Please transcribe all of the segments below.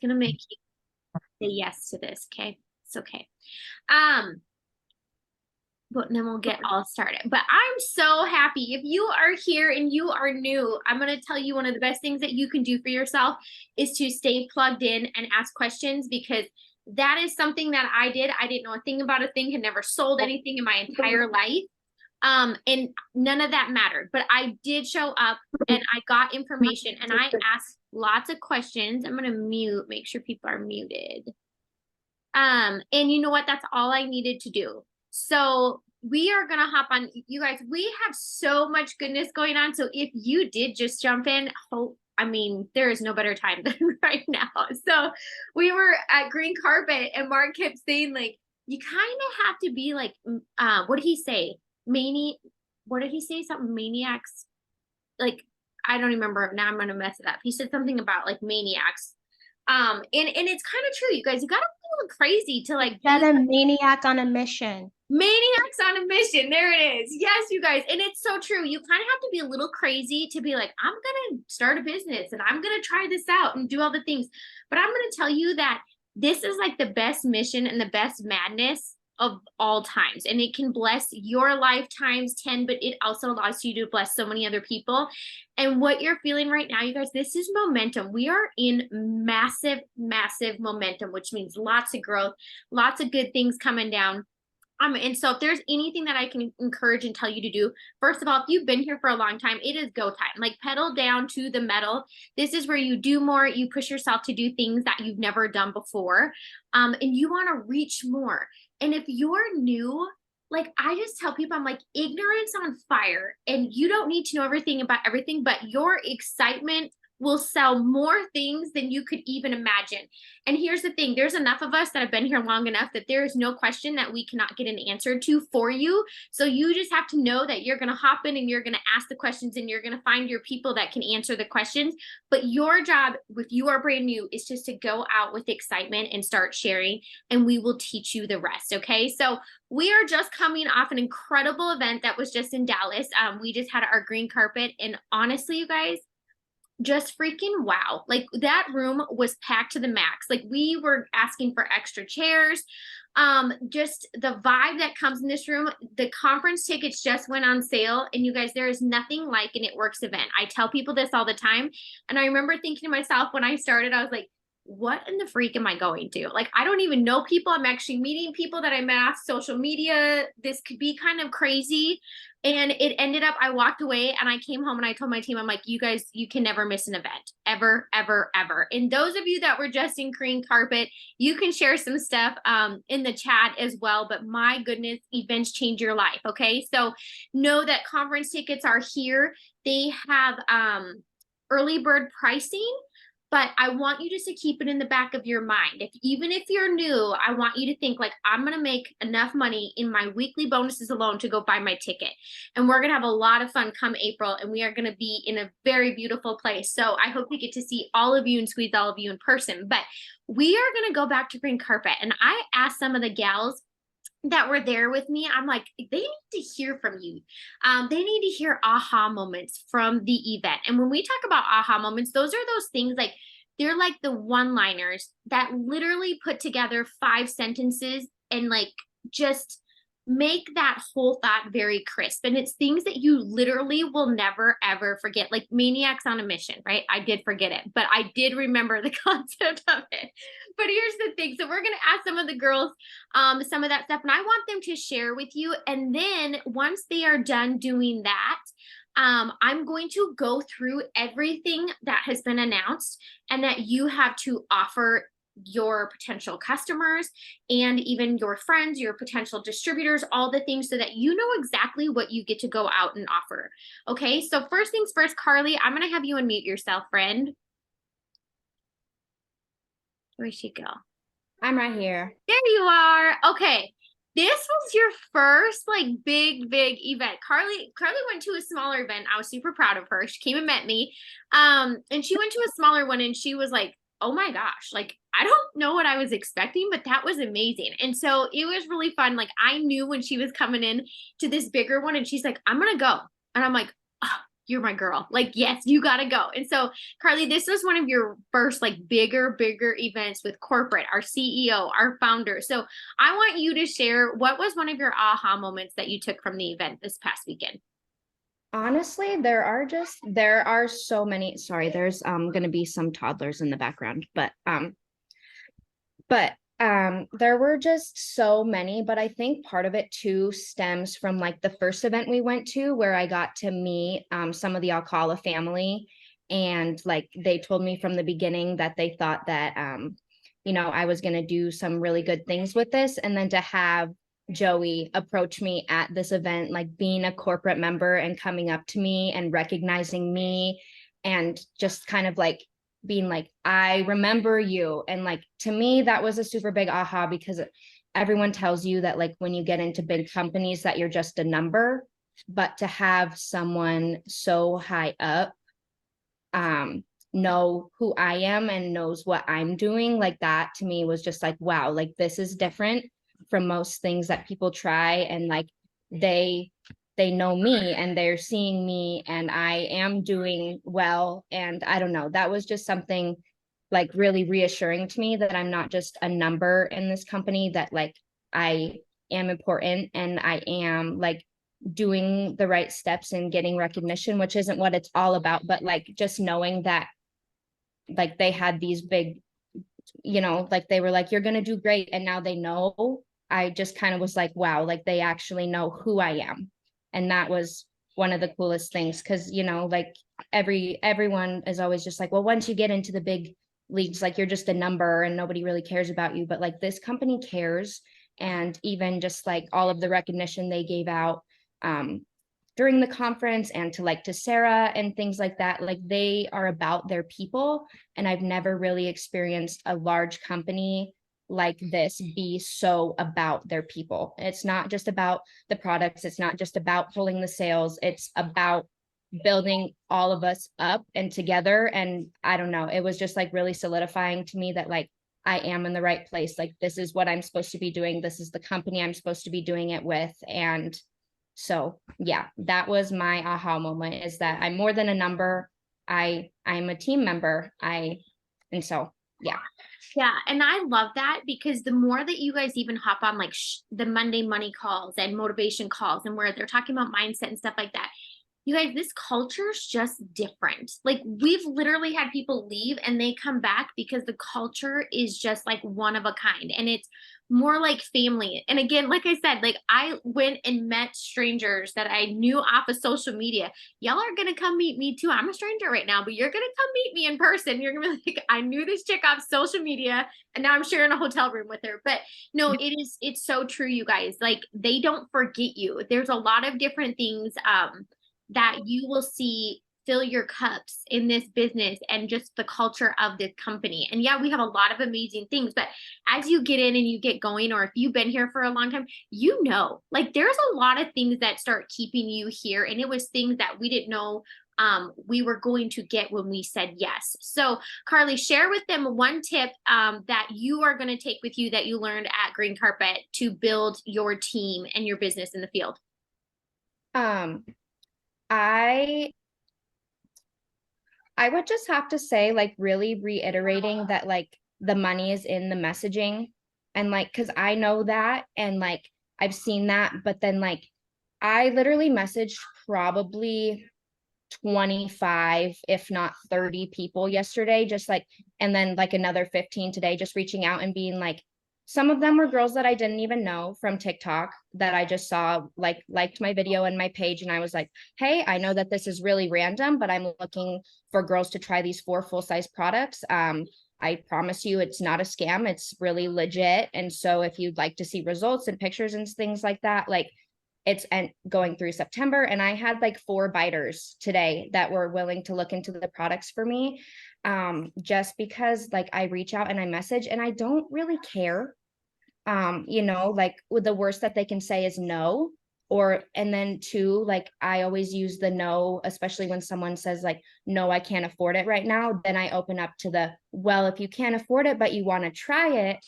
going to make you say yes to this. Okay. It's okay. But then we'll get all started. But I'm so happy. If you are here and you are new, I'm going to tell you one of the best things that you can do for yourself is to stay plugged in and ask questions, because that is something that I did. I didn't know a thing about a thing, had never sold anything in my entire life. And none of that mattered, but I did show up and I got information and I asked lots of questions. I'm going to mute, make sure people are muted. And you know what? That's all I needed to do. So we are going to hop on. You guys, we have so much goodness going on. So if you did just jump in, I mean, there is no better time than right now. So we were at Green Carpet and Mark kept saying, like, you kind of have to be like, what did he say? What did he say? Something maniacs. Like, I don't remember. Now I'm going to mess it up. He said something about like maniacs. And it's kind of true, you guys. You got to be a little crazy to like Get a maniac on a mission. Maniacs on a mission. There it is. Yes, you guys. And it's so true. You kind of have to be a little crazy to be like, I'm going to start a business and I'm going to try this out and do all the things. But I'm going to tell you that this is like the best mission and the best madness of all times. And it can bless your life times 10, but it also allows you to bless so many other people. And what you're feeling right now, you guys, this is momentum. We are in massive, massive momentum, which means lots of growth, lots of good things coming down. And so if there's anything that I can encourage and tell you to do, first of all, if you've been here for a long time, it is go time. Like, pedal down to the metal. This is where you do more. You push yourself to do things that you've never done before. And you want to reach more. And if you're new, like, I just tell people, I'm like, ignorance on fire. And you don't need to know everything about everything, but your excitement will sell more things than you could even imagine. And here's the thing, there's enough of us that have been here long enough that there is no question that we cannot get an answer to for you. So you just have to know that you're going to hop in and you're going to ask the questions and you're going to find your people that can answer the questions. But your job, if you are brand new, is just to go out with excitement and start sharing, and we will teach you the rest. Okay. So we are just coming off an incredible event that was just in Dallas. We just had our green carpet, and honestly, you guys, just freaking wow. Like, that room was packed to the max. Like, we were asking for extra chairs. Just the vibe that comes in this room. The conference tickets just went on sale, and you guys, there is nothing like an It Works event. I tell people this all the time, and I remember thinking to myself when I started, I was like, what in the freak am I going to? Like, I don't even know people. I'm actually meeting people that I met off social media. This could be kind of crazy. And it ended up, I walked away and I came home and I told my team, I'm like, you guys, you can never miss an event, ever, ever, ever. And those of you that were just in Green Carpet, you can share some stuff in the chat as well. But my goodness, events change your life. Okay. So know that conference tickets are here. They have early bird pricing. But I want you just to keep it in the back of your mind. Even if you're new, I want you to think, like, I'm going to make enough money in my weekly bonuses alone to go buy my ticket. And we're going to have a lot of fun come April, and we are going to be in a very beautiful place. So I hope we get to see all of you and squeeze all of you in person. But we are going to go back to Green Carpet. And I asked some of the gals that were there with me, I'm like, they need to hear from you. They need to hear aha moments from the event. And when we talk about aha moments, those are those things, like, they're like the one-liners that literally put together 5 sentences and like just make that whole thought very crisp. And it's things that you literally will never, ever forget, like maniacs on a mission, right? I did forget it, but I did remember the concept of it. But here's the thing. So we're going to ask some of the girls some of that stuff, and I want them to share with you. And then once they are done doing that, I'm going to go through everything that has been announced and that you have to offer your potential customers and even your friends, your potential distributors, all the things, so that you know exactly what you get to go out and offer. Okay, so first things first, Carly, I'm going to have you unmute yourself, friend. Where'd she go? I'm right here. There you are. Okay. This was your first like big event. Carly went to a smaller event. I was super proud of her. She came and met me. And she went to a smaller one and she was like, oh my gosh, like, I don't know what I was expecting, but that was amazing. And so it was really fun. Like, I knew when she was coming in to this bigger one and she's like, I'm going to go. And I'm like, oh, you're my girl. Like, yes, you got to go. And so, Carly, this was one of your first like bigger events with corporate, our CEO, our founder. So I want you to share what was one of your aha moments that you took from the event this past weekend. Honestly, there are so many. Sorry, there's going to be some toddlers in the background, but there were just so many. But I think part of it too stems from like the first event we went to where I got to meet some of the Alcala family, and like they told me from the beginning that they thought that I was going to do some really good things with this, and then to have Joey approach me at this event, like being a corporate member and coming up to me and recognizing me and just kind of like being like, I remember you. And like, to me, that was a super big aha, because everyone tells you that like when you get into big companies that you're just a number, but to have someone so high up know who I am and knows what I'm doing, like that to me was just like, wow, like this is different from most things that people try. And like they know me and they're seeing me and I am doing well. And I don't know, that was just something like really reassuring to me that I'm not just a number in this company, that like I am important and I am like doing the right steps and getting recognition, which isn't what it's all about, but like just knowing that like they had these big, like they were like, you're going to do great. And now they know. I just kind of was like, wow, like they actually know who I am. And that was one of the coolest things. Cause like everyone is always just like, well, once you get into the big leagues, like you're just a number and nobody really cares about you. But like this company cares. And even just like all of the recognition they gave out during the conference and to Sarah and things like that, like they are about their people. And I've never really experienced a large company like this be so about their people. It's not just about the products. It's not just about pulling the sales. It's about building all of us up and together. And I don't know, it was just like really solidifying to me that like I am in the right place. Like this is what I'm supposed to be doing. This is the company I'm supposed to be doing it with. And so yeah, that was my aha moment, is that I'm more than a number. I'm a team member. And so yeah. Yeah, and I love that because the more that you guys even hop on like the Monday money calls and motivation calls and where they're talking about mindset and stuff like that, you guys, this culture is just different. Like we've literally had people leave and they come back because the culture is just like one of a kind and it's more like family. And again, like I said, like I went and met strangers that I knew off of social media. Y'all are going to come meet me too. I'm a stranger right now, but you're going to come meet me in person. You're going to be like, I knew this chick off social media and now I'm sharing a hotel room with her. But no, it's so true, you guys. Like they don't forget you. There's a lot of different things that you will see fill your cups in this business and just the culture of this company. And yeah, we have a lot of amazing things, but as you get in and you get going, or if you've been here for a long time, like there's a lot of things that start keeping you here. And it was things that we didn't know we were going to get when we said yes. So Carly, share with them one tip that you are going to take with you that you learned at Green Carpet to build your team and your business in the field. I would just have to say, like, really reiterating that, like, the money is in the messaging. And, like, because I know that and, like, I've seen that. But then, like, I literally messaged probably 25, if not 30 people yesterday, just like, and then like another 15 today, just reaching out and being like, some of them were girls that I didn't even know from TikTok that I just saw liked my video and my page. And I was like, hey, I know that this is really random, but I'm looking for girls to try these 4 full-size products. I promise you it's not a scam. It's really legit. And so if you'd like to see results and pictures and things like that, like it's going through September. And I had like 4 biters today that were willing to look into the products for me. Just because like I reach out and I message and I don't really care. Like the worst that they can say is no. And then 2, like I always use the no, especially when someone says like, no, I can't afford it right now. Then I open up to the, well, if you can't afford it, but you want to try it,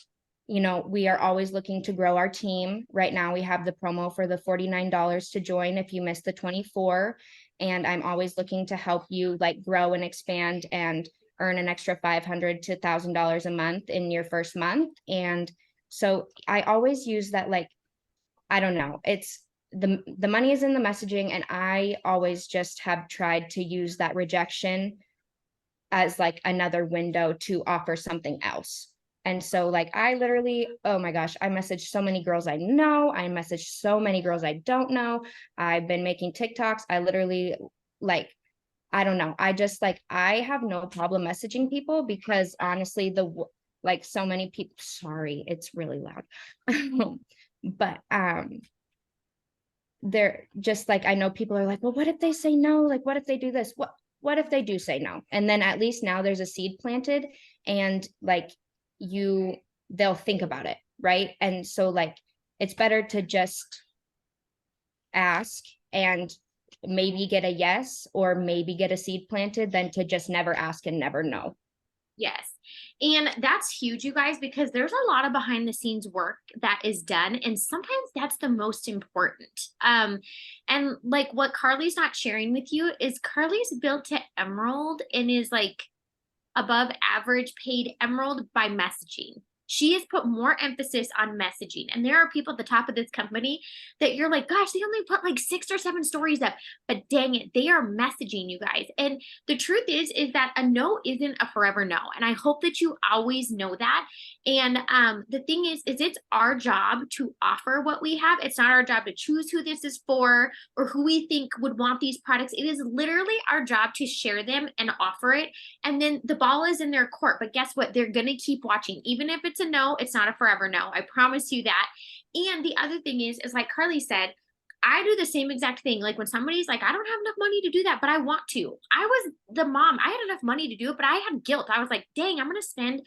we are always looking to grow our team. Right now, we have the promo for the $49 to join if you miss the 24. and I'm always looking to help you like grow and expand and earn an extra $500 to $1,000 a month in your first month. And so I always use that, like, I don't know, it's the money is in the messaging, and I always just have tried to use that rejection as like another window to offer something else. And so like I literally, oh my gosh, I messaged so many girls I know, I messaged so many girls I don't know. I've been making TikToks. I literally, like, I don't know. I just like, I have no problem messaging people because honestly, like so many people, sorry, it's really loud. But they're just like, I know people are like, well, what if they say no? Like, what if they do this? What if they do say no? And then at least now there's a seed planted, and like they'll think about it, right? And so like it's better to just ask and maybe get a yes or maybe get a seed planted than to just never ask and never know. Yes. And that's huge, you guys, because there's a lot of behind the scenes work that is done. And sometimes that's the most important. And like what Carly's not sharing with you is Carly's built to Emerald and is like above average paid Emerald by messaging. She has put more emphasis on messaging. And there are people at the top of this company that you're like, gosh, they only put like 6 or 7 stories up. But dang it, they are messaging, you guys. And the truth is that a no isn't a forever no. And I hope that you always know that. And the thing is it's our job to offer what we have. It's not our job to choose who this is for or who we think would want these products. It is literally our job to share them and offer it. And then the ball is in their court. But guess what? They're going to keep watching. Even if it's a no, it's not a forever no. I promise you that. And the other thing is like Carly said, I do the same exact thing. Like when somebody's like, I don't have enough money to do that, but I want to. I was the mom. I had enough money to do it, but I had guilt. I was like, dang, I'm going to spend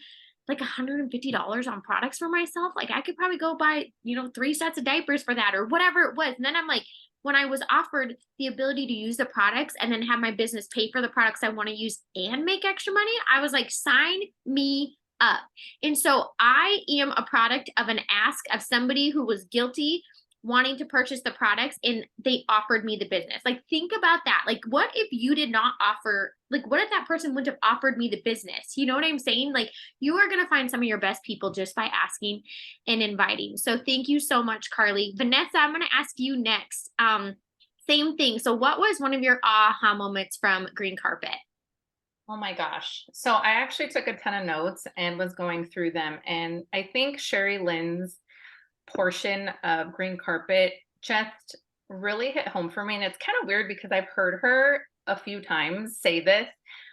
like $150 on products for myself. Like I could probably go buy, 3 sets of diapers for that or whatever it was. And then I'm like, when I was offered the ability to use the products and then have my business pay for the products I want to use and make extra money, I was like, sign me up. And so I am a product of an ask of somebody who was guilty wanting to purchase the products and they offered me the business. Like think about that. Like what if you did not offer, like what if that person wouldn't have offered me the business? You know what I'm saying? Like you are going to find some of your best people just by asking and inviting. So thank you so much, Carly. Vanessa, I'm going to ask you next. Same thing. So what was one of your aha moments from Green Carpet? Oh my gosh. So I actually took a ton of notes and was going through them. And I think Sherry Lynn's portion of Green Carpet just really hit home for me. And it's kind of weird because I've heard her a few times say this,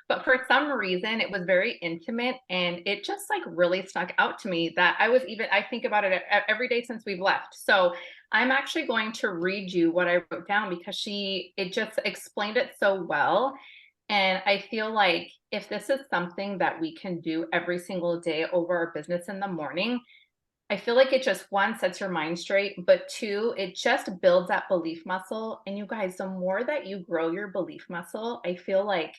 but for some reason it was very intimate and it just like really stuck out to me that I think about it every day since we've left. So I'm actually going to read you what I wrote down because it just explained it so well. And I feel like if this is something that we can do every single day over our business in the morning, I feel like it just, one, sets your mind straight, but two, it just builds that belief muscle. And you guys, the more that you grow your belief muscle, I feel like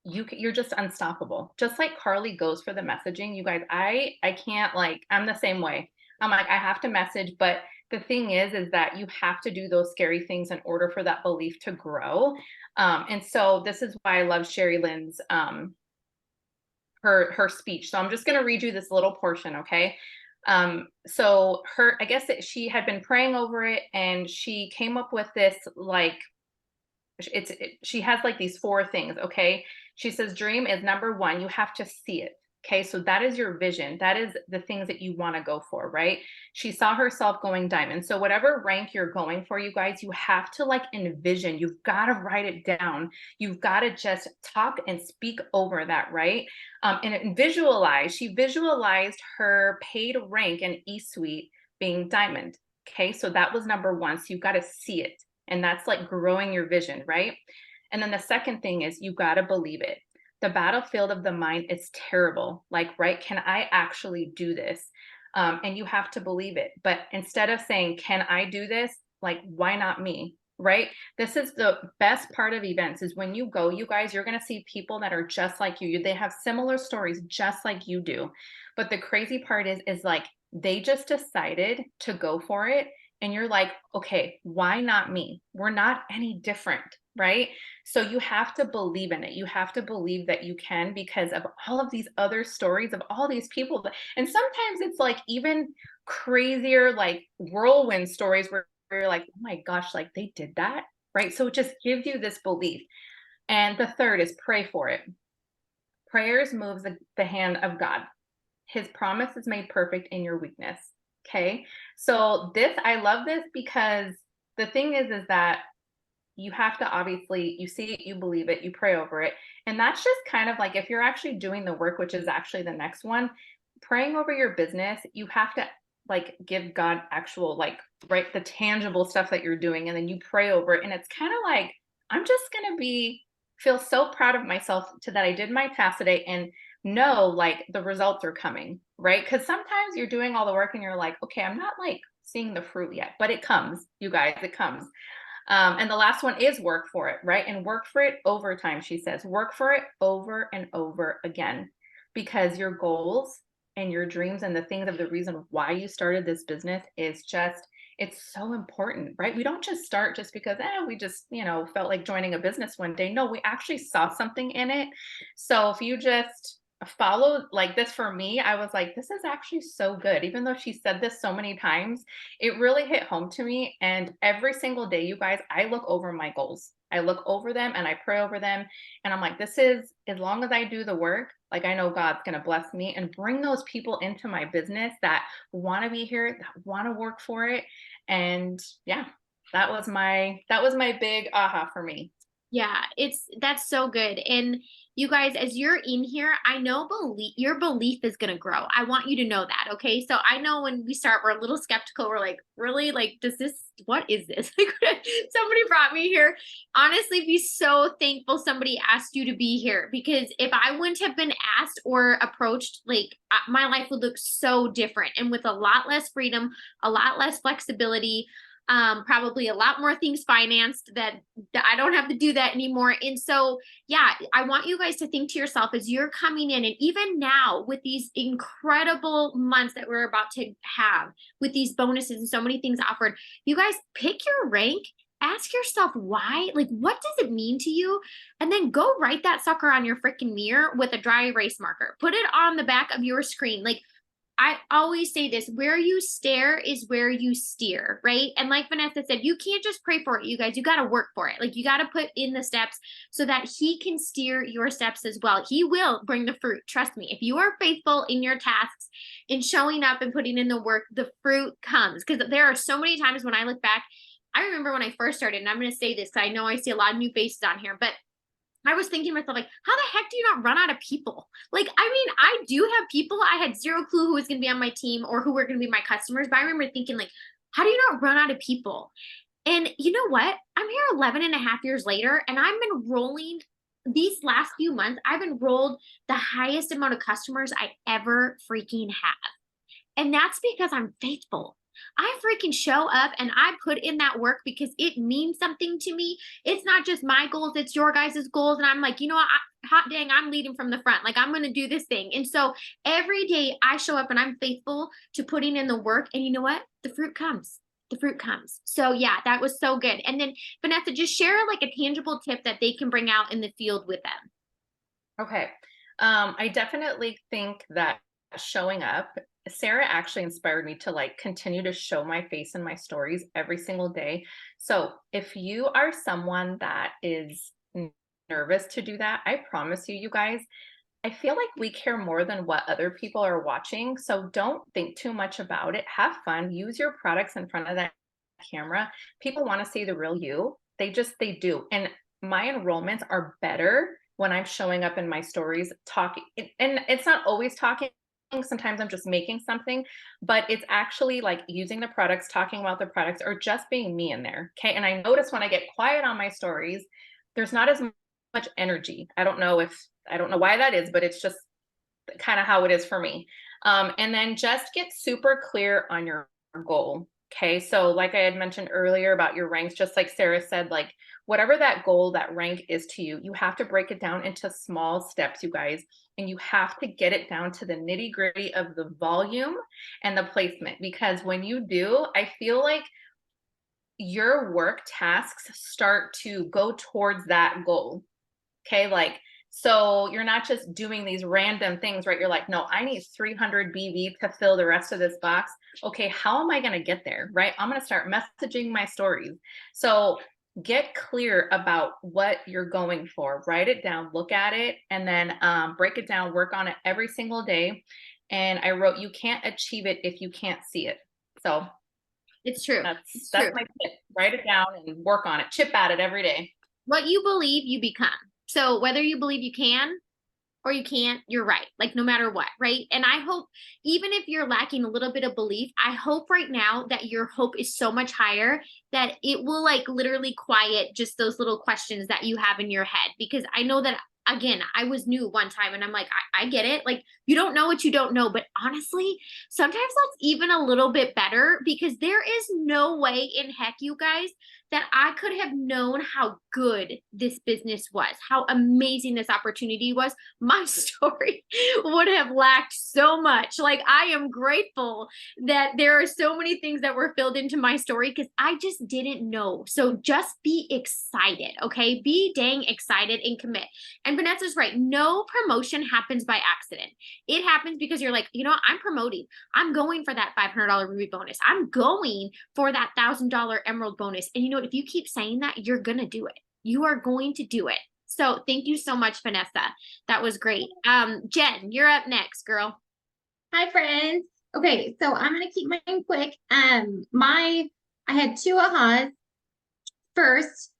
you're just unstoppable. Just like Carly goes for the messaging, you guys, I can't, like, I'm the same way. I'm like, I have to message, but the thing is that you have to do those scary things in order for that belief to grow. And so this is why I love Sherry Lynn's her speech. So I'm just going to read you this little portion, okay? So I guess that she had been praying over it and she came up with this, like, she has like these 4 things, okay? She says, dream is number 1, you have to see it. Okay, so that is your vision. That is the things that you want to go for, right? She saw herself going diamond. So whatever rank you're going for, you guys, you have to like envision. You've got to write it down. You've got to just talk and speak over that, right? And visualize. She visualized her paid rank in eSuite being diamond. Okay, so that was number 1. So you've got to see it. And that's like growing your vision, right? And then the second thing is you got to believe it. The battlefield of the mind is terrible. Like, right? Can I actually do this? And you have to believe it. But instead of saying, can I do this? Like, why not me? Right? This is the best part of events is when you go, you guys, you're going to see people that are just like you. They have similar stories, just like you do. But the crazy part is like, they just decided to go for it. And you're like, okay, why not me? We're not any different. right? So you have to believe in it. You have to believe that you can because of all of these other stories of all these people. And sometimes it's like even crazier, like whirlwind stories where you're like, oh my gosh, like they did that, right? So it just gives you this belief. And the third is pray for it. Prayers moves the hand of God. His promise is made perfect in your weakness. Okay. So this, I love this because the thing is that you have to obviously, you see it, you believe it, you pray over it. And that's just kind of like if you're actually doing the work, which is actually the next one, praying over your business, you have to like give God actual, like, right, the tangible stuff that you're doing. And then you pray over it. And it's kind of like, I'm just going to feel so proud of myself to that I did my task today and know like the results are coming, right? Because sometimes you're doing all the work and you're like, okay, I'm not like seeing the fruit yet, but it comes, you guys, it comes. And the last one is work for it, right? And work for it over time, she says. Work for it over and over again because your goals and your dreams and the things of the reason why you started this business is just, it's so important, right? We don't just start just because, we just, felt like joining a business one day. No, we actually saw something in it. So if you just follow like this for me, I was like, this is actually so good. Even though she said this so many times, it really hit home to me. And every single day, you guys, I look over my goals. I look over them and I pray over them. And I'm like, this is, as long as I do the work, like I know God's going to bless me and bring those people into my business that want to be here, that want to work for it. And yeah, that was my big aha for me. Yeah, that's so good. And you guys, as you're in here, I know your belief is going to grow. I want you to know that. Okay. So I know when we start, we're a little skeptical. We're like, really? Like, what is this? Like, somebody brought me here. Honestly, be so thankful somebody asked you to be here because if I wouldn't have been asked or approached, like, my life would look so different and with a lot less freedom, a lot less flexibility, probably a lot more things financed that I don't have to do that anymore. And so, yeah, I want you guys to think to yourself as you're coming in, and even now with these incredible months that we're about to have with these bonuses and so many things offered, you guys pick your rank. Ask yourself why, like, what does it mean to you? And then go write that sucker on your freaking mirror with a dry erase marker. Put it on the back of your screen. Like, I always say this, where you stare is where you steer, right? And like Vanessa said, you can't just pray for it, you guys. You got to work for it. Like, you got to put in the steps so that he can steer your steps as well. He will bring the fruit. Trust me. If you are faithful in your tasks, in showing up and putting in the work, the fruit comes. Because there are so many times when I look back, I remember when I first started, and I'm going to say this, I know I see a lot of new faces on here, but I was thinking to myself, like, how the heck do you not run out of people? Like, I mean, I do have people. I had zero clue who was going to be on my team or who were going to be my customers. But I remember thinking, like, how do you not run out of people? And you know what? I'm here 11 and a half years later, and I've been rolling these last few months. I've enrolled the highest amount of customers I ever freaking have. And that's because I'm faithful. I freaking show up and I put in that work because it means something to me. It's not just my goals, it's your guys' goals. And I'm like, you know what? Hot dang, I'm leading from the front. Like, I'm going to do this thing. And so every day I show up and I'm faithful to putting in the work. And you know what? The fruit comes. The fruit comes. So yeah, that was so good. And then Vanessa, just share like a tangible tip that they can bring out in the field with them. Okay. I definitely think that showing up, Sarah actually inspired me to like continue to show my face in my stories every single day. So if you are someone that is nervous to do that, I promise you, you guys, I feel like we care more than what other people are watching. So don't think too much about it. Have fun. Use your products in front of that camera. People want to see the real you. They do. And my enrollments are better when I'm showing up in my stories talking. And it's not always talking. Sometimes I'm just making something, but it's actually like using the products, talking about the products, or just being me in there. Okay. And I notice when I get quiet on my stories, there's not as much energy. I don't know why that is, but it's just kind of how it is for me. And then just get super clear on your goal. Okay. So like I had mentioned earlier about your ranks, just like Sarah said, like whatever that goal, that rank is to you, you have to break it down into small steps, you guys, and you have to get it down to the nitty gritty of the volume and the placement. Because when you do, I feel like your work tasks start to go towards that goal. Okay. Like, so you're not just doing these random things, right? You're like, no, I need 300 BV to fill the rest of this box. Okay. How am I going to get there? Right. I'm going to start messaging my stories. So get clear about what you're going for, write it down, look at it, and then break it down, work on it every single day. And I wrote, you can't achieve it if you can't see it. So It's true. that's true. my tip. Write it down and work on it. Chip at it every day. What you believe, you become. So whether you believe you can or you can't, you're right. Like no matter what, right? And I hope, even if you're lacking a little bit of belief, I hope right now that your hope is so much higher that it will like literally quiet just those little questions that you have in your head. Because I know that, again, I was new one time and I'm like, I get it. Like you don't know what you don't know. But honestly, sometimes that's even a little bit better, because there is no way in heck, you guys, that I could have known how good this business was, how amazing this opportunity was. My story would have lacked so much. Like, I am grateful that there are so many things that were filled into my story because I just didn't know. So just be excited, okay? Be dang excited and commit. And Vanessa's right. No promotion happens by accident. It happens because you're like, you know, I'm promoting. I'm going for that $500 Ruby bonus. I'm going for that $1,000 Emerald bonus. And you know what? If you keep saying that, you're going to do it. You are going to do it. So thank you so much, Vanessa. That was great. Jen, you're up next, girl. Hi, friends. Okay, so I'm gonna keep mine quick. I had two ahas. First,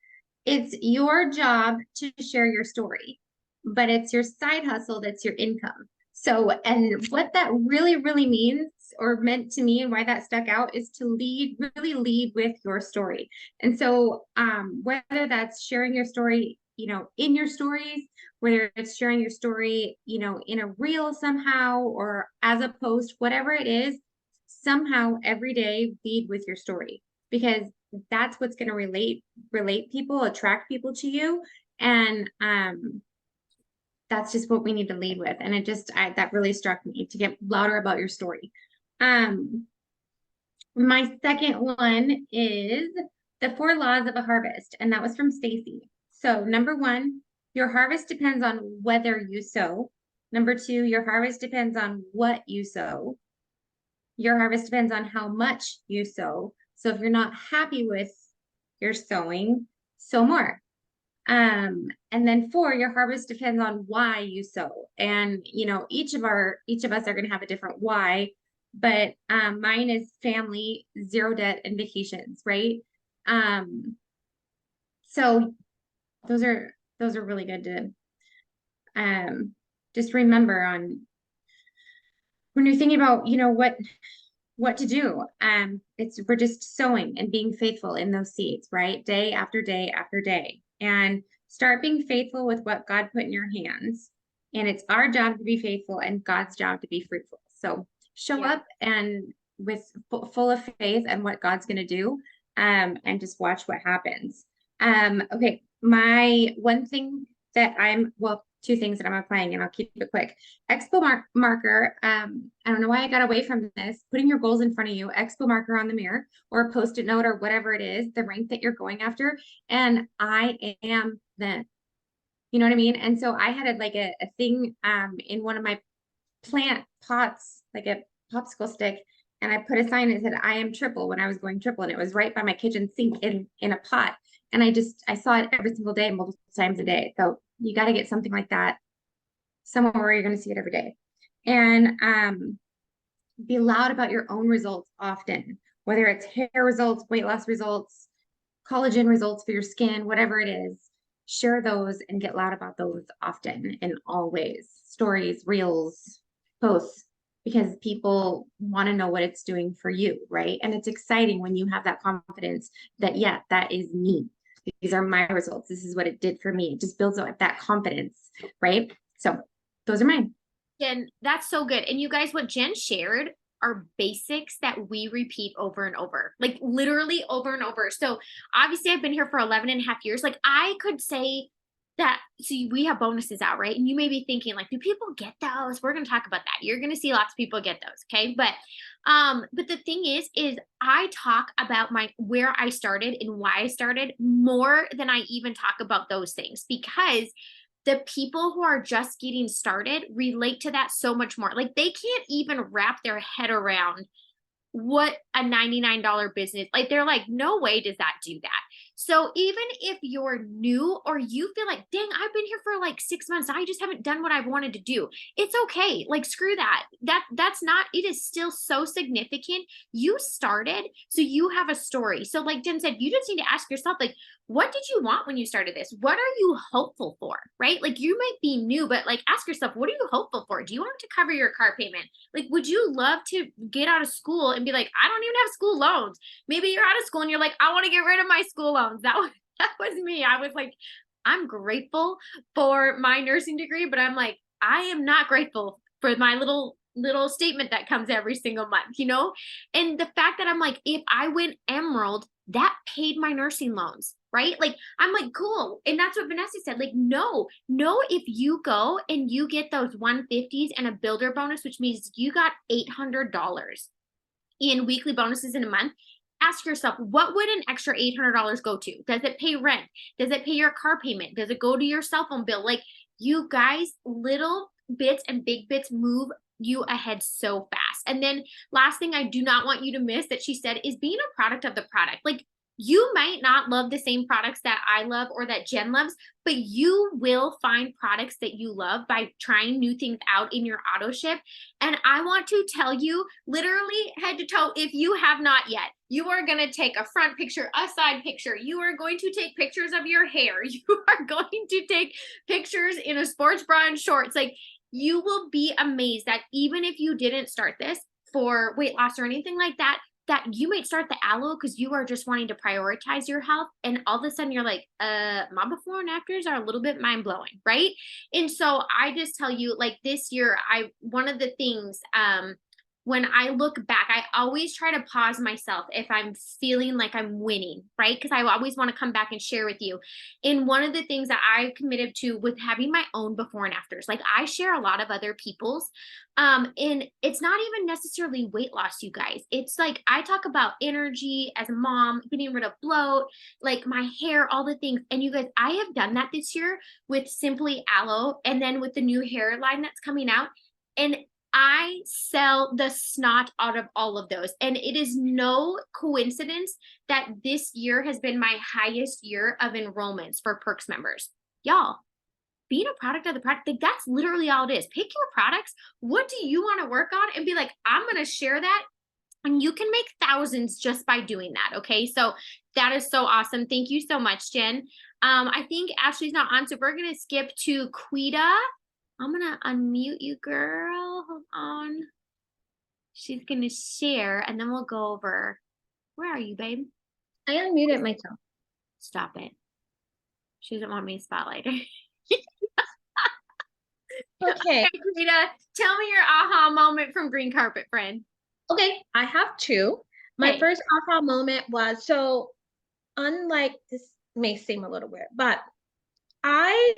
it's your job to share your story, but it's your side hustle that's your income. So, and what that really, really means or meant to me and why that stuck out is to really lead with your story. And so, whether that's sharing your story, you know, in your stories, whether it's sharing your story, you know, in a reel somehow or as a post, whatever it is, somehow every day lead with your story, because that's what's going to relate people, attract people to you. And that's just what we need to lead with. And it just, that really struck me, to get louder about your story. My second one is the 4 laws of a harvest, and that was from Stacy. So number 1, your harvest depends on whether you sow. Number 2, your harvest depends on what you sow. Your harvest depends on how much you sow. So if you're not happy with your sowing, sow more. And then 4, your harvest depends on why you sow. And you know, each of us are going to have a different why, but mine is family, 0 debt, and vacations, right? So those are really good to just remember on when you're thinking about, you know, what to do. We're just sowing and being faithful in those seeds, right? Day after day after day. And start being faithful with what God put in your hands. And it's our job to be faithful and God's job to be fruitful. So show up and with full of faith and what God's going to do, and just watch what happens. Okay. My one thing that two things that I'm applying, and I'll keep it quick. Expo marker. I don't know why I got away from this. Putting your goals in front of you, Expo marker on the mirror or a Post-it note or whatever it is, the rank that you're going after. And I am then, you know what I mean? And so I had a thing in one of my plant pots, like a popsicle stick. And I put a sign that said, I am triple, when I was going triple. And it was right by my kitchen sink in a pot. And I saw it every single day, multiple times a day. So you got to get something like that somewhere where you're going to see it every day. And be loud about your own results often, whether it's hair results, weight loss results, collagen results for your skin, whatever it is. Share those and get loud about those often in all ways. Stories, reels, posts, because people want to know what it's doing for you, right? And it's exciting when you have that confidence that, yeah, that is me. These are my results. This is what it did for me. It just builds up that confidence, right? So those are mine. Jen, that's so good. And you guys, what Jen shared are basics that we repeat over and over, like literally over and over. So obviously I've been here for 11 and a half years. Like I could say that, see, we have bonuses out, right? And you may be thinking like, do people get those? We're going to talk about that. You're going to see lots of people get those. Okay. But the thing is I talk about where I started and why I started more than I even talk about those things, because the people who are just getting started relate to that so much more. Like they can't even wrap their head around what a $99 business, like they're like, no way does that do that. So even if you're new or you feel like, dang, I've been here for like 6 months, I just haven't done what I've wanted to do, it's okay. Like screw that. That's not, it is still so significant. You started, so you have a story. So like Jen said, you just need to ask yourself, like, what did you want when you started this? What are you hopeful for? Right? Like you might be new, but like ask yourself, what are you hopeful for? Do you want to cover your car payment? Like, would you love to get out of school and be like, I don't even have school loans? Maybe you're out of school and you're like, I want to get rid of my school loans. That was me. I was like, I'm grateful for my nursing degree, but I'm like, I am not grateful for my little statement that comes every single month, you know? And the fact that I'm like, if I went Emerald, that paid my nursing loans, right? Like, I'm like, cool. And that's what Vanessa said. Like, no, if you go and you get those 150s and a builder bonus, which means you got $800 in weekly bonuses in a month, ask yourself, what would an extra $800 go to? Does it pay rent? Does it pay your car payment? Does it go to your cell phone bill? Like, you guys, little bits and big bits move you ahead so fast. And then last thing I do not want you to miss that she said is being a product of the product. Like, you might not love the same products that I love or that Jen loves, but you will find products that you love by trying new things out in your auto ship. And I want to tell you, literally head to toe, if you have not yet, you are going to take a front picture, a side picture. You are going to take pictures of your hair. You are going to take pictures in a sports bra and shorts. Like, you will be amazed that even if you didn't start this for weight loss or anything like that, that you might start the aloe because you are just wanting to prioritize your health. And all of a sudden you're like, my before and afters are a little bit mind blowing. Right. And so I just tell you, like this year, one of the things, when I look back, I always try to pause myself if I'm feeling like I'm winning, right? Because I always want to come back and share with you. And one of the things that I committed to with having my own before and afters, like I share a lot of other people's, and it's not even necessarily weight loss, you guys. It's like I talk about energy as a mom, getting rid of bloat, like my hair, all the things. And you guys, I have done that this year with Simply Aloe, and then with the new hair line that's coming out. And I sell the snot out of all of those. And it is no coincidence that this year has been my highest year of enrollments for Perks members. Y'all, being a product of the product, like that's literally all it is. Pick your products. What do you want to work on? And be like, I'm going to share that. And you can make thousands just by doing that. Okay. So that is so awesome. Thank you so much, Jen. I think Ashley's not on, so we're going to skip to Quita. I'm going to unmute you, girl. Hold on. She's going to share, and then we'll go over. Where are you, babe? I unmuted myself. Stop it. She doesn't want me to spotlight her. Okay. Rita, tell me your aha moment from Green Carpet Friend. Okay. I have two. My Okay. first aha moment was, so unlike, this may seem a little weird, but I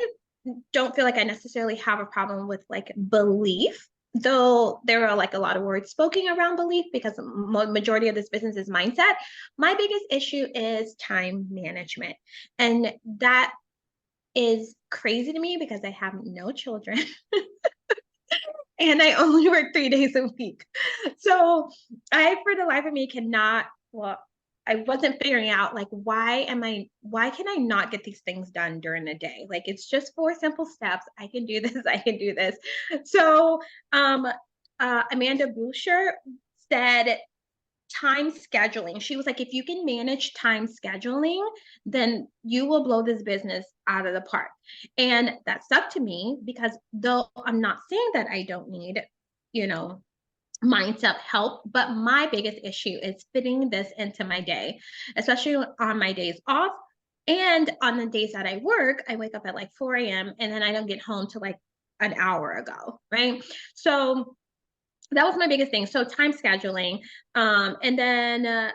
don't feel like I necessarily have a problem with like belief, though there are like a lot of words spoken around belief because the majority of this business is mindset. My biggest issue is time management. And that is crazy to me because I have no children. And I only work 3 days a week. So I, for the life of me, cannot, well, I wasn't figuring out like, why can I not get these things done during the day? Like, it's just 4 simple steps. I can do this. I can do this. So Amanda Boucher said time scheduling. She was like, if you can manage time scheduling, then you will blow this business out of the park. And that stuck to me because though I'm not saying that I don't need, mindset help, but my biggest issue is fitting this into my day, especially on my days off. And on the days that I work, I wake up at like 4 a.m. and then I don't get home till like an hour ago, right? So that was my biggest thing. So time scheduling. And then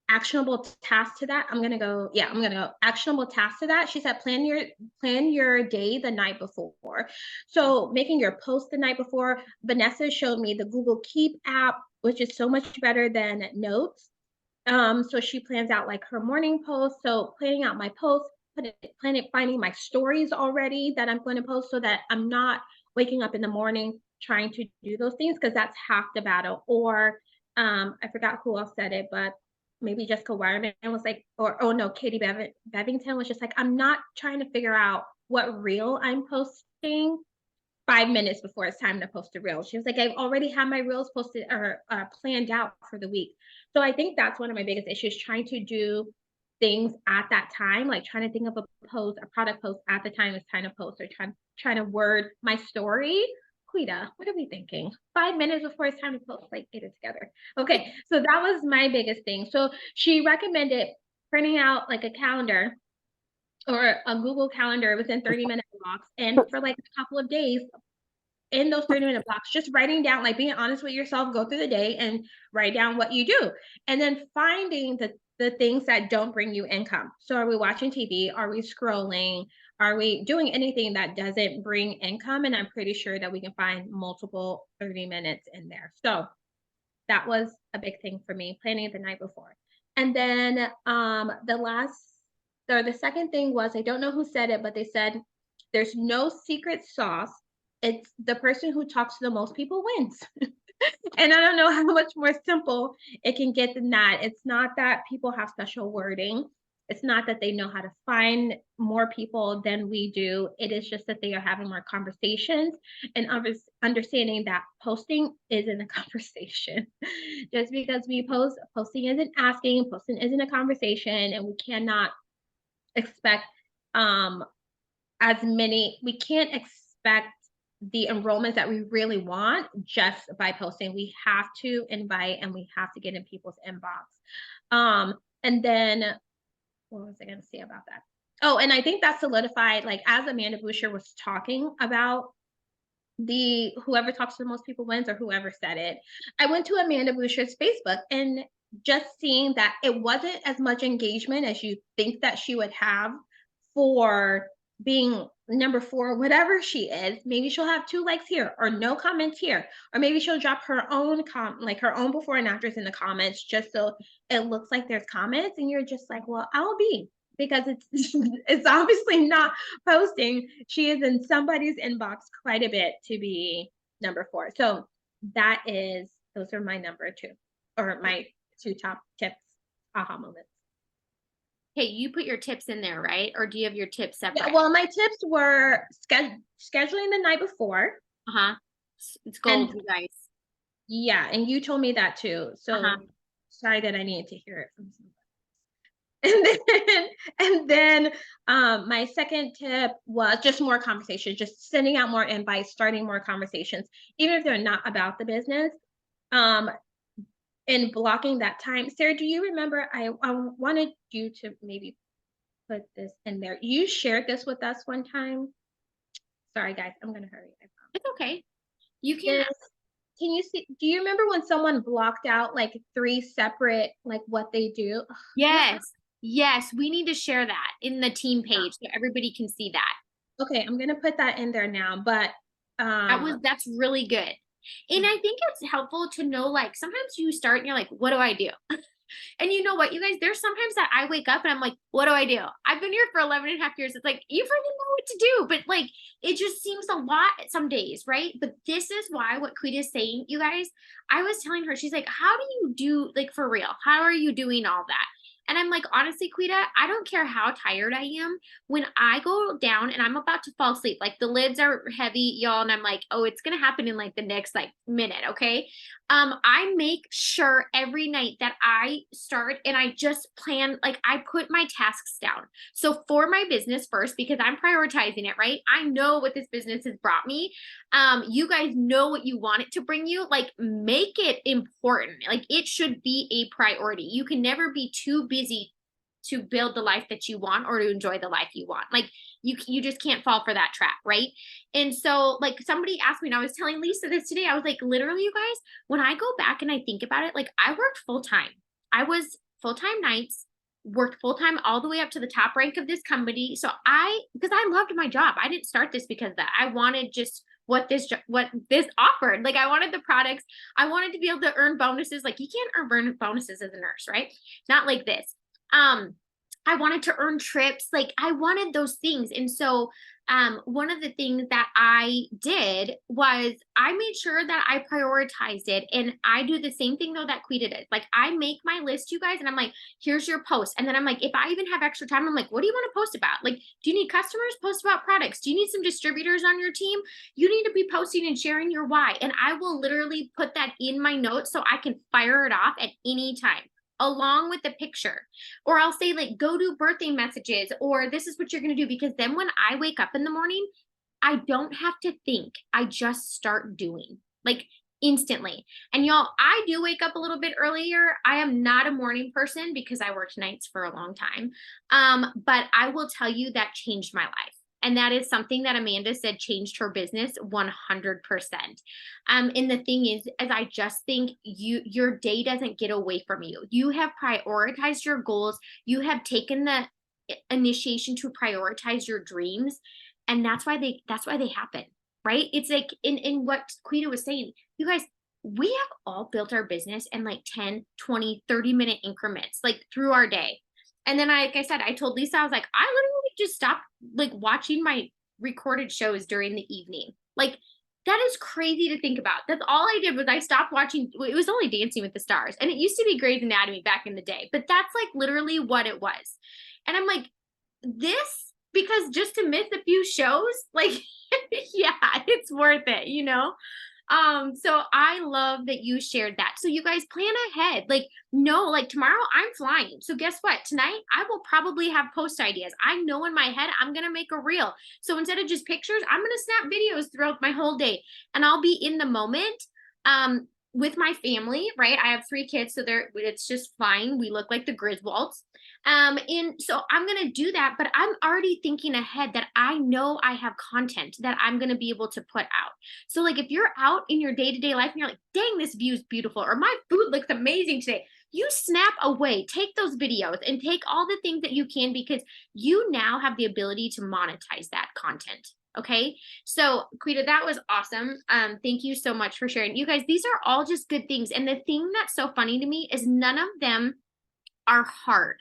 actionable task to that. I'm gonna go actionable task to that. She said plan your day the night before. So making your post the night before. Vanessa showed me the Google Keep app, which is so much better than Notes. So she plans out like her morning post. So planning out my posts, finding my stories already that I'm going to post so that I'm not waking up in the morning trying to do those things, because that's half the battle. Or I forgot who else said it, but maybe Jessica Wireman was like, or oh no, Katie Bevington was just like, I'm not trying to figure out what reel I'm posting 5 minutes before it's time to post a reel. She was like, I've already had my reels posted or planned out for the week. So I think that's one of my biggest issues, trying to do things at that time, like trying to think of a product post at the time it's time to post, or trying to word my story. Quita, what are we thinking? 5 minutes before it's time to post, like get it together. Okay, so that was my biggest thing. So she recommended printing out like a calendar or a Google Calendar within 30-minute blocks. And for like a couple of days in those 30-minute blocks, just writing down, like being honest with yourself, go through the day and write down what you do. And then finding the things that don't bring you income. So are we watching TV? Are we scrolling? Are we doing anything that doesn't bring income? And I'm pretty sure that we can find multiple 30 minutes in there. So that was a big thing for me, planning the night before. And then the second thing was, I don't know who said it, but they said there's no secret sauce. It's the person who talks to the most people wins. And I don't know how much more simple it can get than that. It's not that people have special wording. It's not that they know how to find more people than we do. It is just that they are having more conversations and understanding that posting isn't a conversation. Just because we post, posting isn't asking, posting isn't a conversation, and we cannot expect we can't expect the enrollments that we really want just by posting. We have to invite and we have to get in people's inbox. And then what was I going to say about that? Oh, and I think that solidified, like as Amanda Boucher was talking about the whoever talks to the most people wins, or whoever said it, I went to Amanda Boucher's Facebook, and just seeing that it wasn't as much engagement as you think that she would have for being number 4, whatever she is. Maybe she'll have 2 likes here or no comments here, or maybe she'll drop her own her own before and afters in the comments just so it looks like there's comments, and you're just like, well, I'll be, because it's it's obviously not posting. She is in somebody's inbox quite a bit to be number 4. So those are my number 2, or my 2 top tips, aha moments. Hey, you put your tips in there, right? Or do you have your tips separate? Yeah, well, my tips were scheduling the night before. It's gold, you guys. Yeah, and you told me that too. So sorry that I needed to hear it from somebody. And then my second tip was just more conversations, just sending out more invites, starting more conversations, even if they're not about the business. And blocking that time. Sarah, do you remember, I wanted you to maybe put this in there. You shared this with us one time. Sorry, guys, I'm gonna hurry. It's okay. You can. Can you see? Do you remember when someone blocked out like 3 separate, like what they do? Yes. Yes, we need to share that in the team page so everybody can see that. Okay, I'm gonna put that in there now. But that's really good. And I think it's helpful to know, like, sometimes you start and you're like, what do I do? And you know what, you guys, there's sometimes that I wake up and I'm like, what do I do? I've been here for 11 and a half years. It's like, you freaking know what to do. But like, it just seems a lot some days, right? But this is why what Quita is saying, you guys, I was telling her, she's like, how do you do, like, for real? How are you doing all that? And I'm like, honestly, Quita, I don't care how tired I am. When I go down and I'm about to fall asleep, like the lids are heavy, y'all, and I'm like, oh, it's going to happen in like the next like minute, okay? I make sure every night that I start and I just plan, like I put my tasks down. So for my business first, because I'm prioritizing it, right? I know what this business has brought me. You guys know what you want it to bring you. Like, make it important. Like, it should be a priority. You can never be too busy to build the life that you want or to enjoy the life you want. Like, you just can't fall for that trap, right? And so, like, somebody asked me, and I was telling Lisa this today, I was like, literally, you guys, when I go back and I think about it, like, I worked full time. I was full-time nights, worked full-time all the way up to the top rank of this company. So because I loved my job. I didn't start this because of that. I wanted just what this offered. Like, I wanted the products. I wanted to be able to earn bonuses. Like, you can't earn bonuses as a nurse, right? Not like this. I wanted to earn trips. Like, I wanted those things. And so one of the things that I did was I made sure that I prioritized it. And I do the same thing though that Quita did. Like, I make my list, you guys, and I'm like, here's your post. And then I'm like, if I even have extra time, I'm like, what do you want to post about? Like, do you need customers? Post about products. Do you need some distributors on your team? You need to be posting and sharing your why. And I will literally put that in my notes so I can fire it off at any time, along with the picture. Or I'll say, like, go do birthday messages, or this is what you're going to do. Because then when I wake up in the morning, I don't have to think. I just start doing, like, instantly. And y'all, I do wake up a little bit earlier. I am not a morning person because I worked nights for a long time. But I will tell you that changed my life. And that is something that Amanda said changed her business 100%. And the thing is I just think your day doesn't get away from you. You have prioritized your goals. You have taken the initiation to prioritize your dreams. And that's why they happen, right? It's like in what Quita was saying, you guys, we have all built our business in like 10, 20, 30-minute increments, like through our day. And then like I said, I told Lisa, I was like, I literally just stopped like watching my recorded shows during the evening. Like, that is crazy to think about. That's all I did was I stopped watching. It was only Dancing with the Stars. And it used to be Grey's Anatomy back in the day. But that's like literally what it was. And I'm like, this, because just to miss a few shows, like, yeah, it's worth it, you know? So I love that you shared that. So you guys plan ahead. Like, no, like tomorrow I'm flying. So guess what? Tonight I will probably have post ideas. I know in my head I'm going to make a reel. So instead of just pictures, I'm going to snap videos throughout my whole day, and I'll be in the moment. With my family, right? I have 3 kids, so it's just fine. We look like the Griswolds. And so I'm going to do that, but I'm already thinking ahead that I know I have content that I'm going to be able to put out. So like, if you're out in your day-to-day life and you're like, dang, this view is beautiful, or my food looks amazing today, you snap away, take those videos and take all the things that you can, because you now have the ability to monetize that content. Okay. So Quita, that was awesome. Thank you so much for sharing. You guys, these are all just good things. And the thing that's so funny to me is none of them are hard.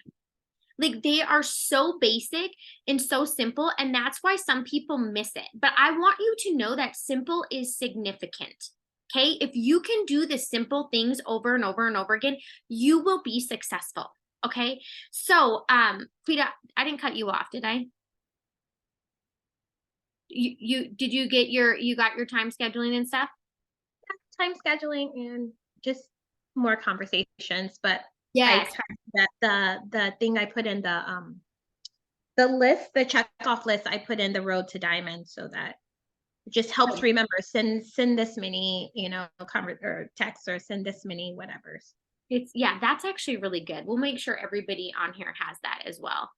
Like, they are so basic and so simple. And that's why some people miss it. But I want you to know that simple is significant. Okay. If you can do the simple things over and over and over again, you will be successful. Okay. So, Quita, I didn't cut you off, did I? Did you get you got your time scheduling and stuff? Time scheduling and just more conversations, but Yes. I tried that the thing I put in the list, the check off list, I put in the road to diamond, so that it just helps remember, send this many, you know, or text, or send this many whatever's. Yeah, that's actually really good. We'll make sure everybody on here has that as well.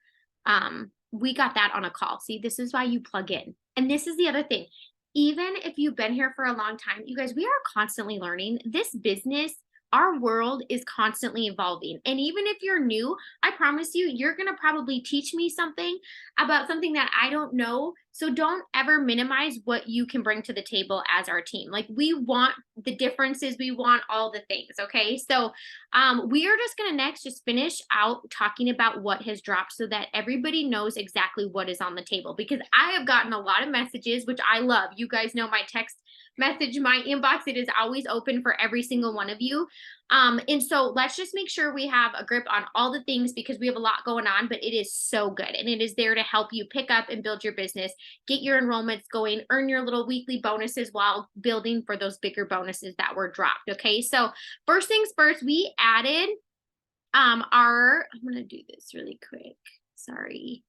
We got that on a call. See, this is why you plug in. And this is the other thing. Even if you've been here for a long time, you guys, we are constantly learning. This business, our world is constantly evolving. And even if you're new, I promise you, you're going to probably teach me something about something that I don't know. So don't ever minimize what you can bring to the table as our team. Like, we want the differences. We want all the things. Okay. So we are just going to next just finish out talking about what has dropped so that everybody knows exactly what is on the table, because I have gotten a lot of messages, which I love. You guys know my text message, my inbox, it is always open for every single one of you. And so let's just make sure we have a grip on all the things, because we have a lot going on, but it is so good. And it is there to help you pick up and build your business, get your enrollments going, earn your little weekly bonuses while building for those bigger bonuses that were dropped. Okay. So first things first, we added I'm going to do this really quick. Sorry.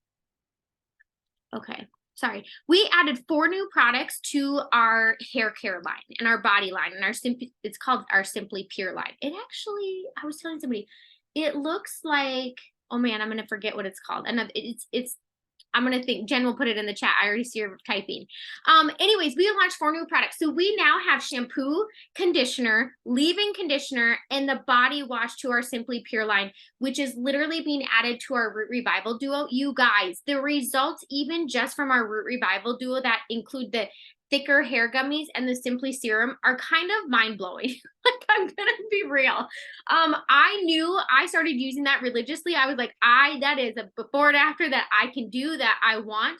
Okay. Sorry, we added 4 new products to our hair care line and our body line, and it's called our Simply Pure line. It actually, I was telling somebody, it looks like, oh man, I'm going to forget what it's called. And it's I'm going to think Jen will put it in the chat. I already see her typing. Anyways, we launched 4 new products. So we now have shampoo, conditioner, leave-in conditioner, and the body wash to our Simply Pure line, which is literally being added to our Root Revival Duo. You guys, the results, even just from our Root Revival Duo that include the thicker hair gummies and the Simply Serum, are kind of mind-blowing. Like, I'm gonna be real. I knew I started using that religiously. I was like, that is a before and after that I can do, that I want.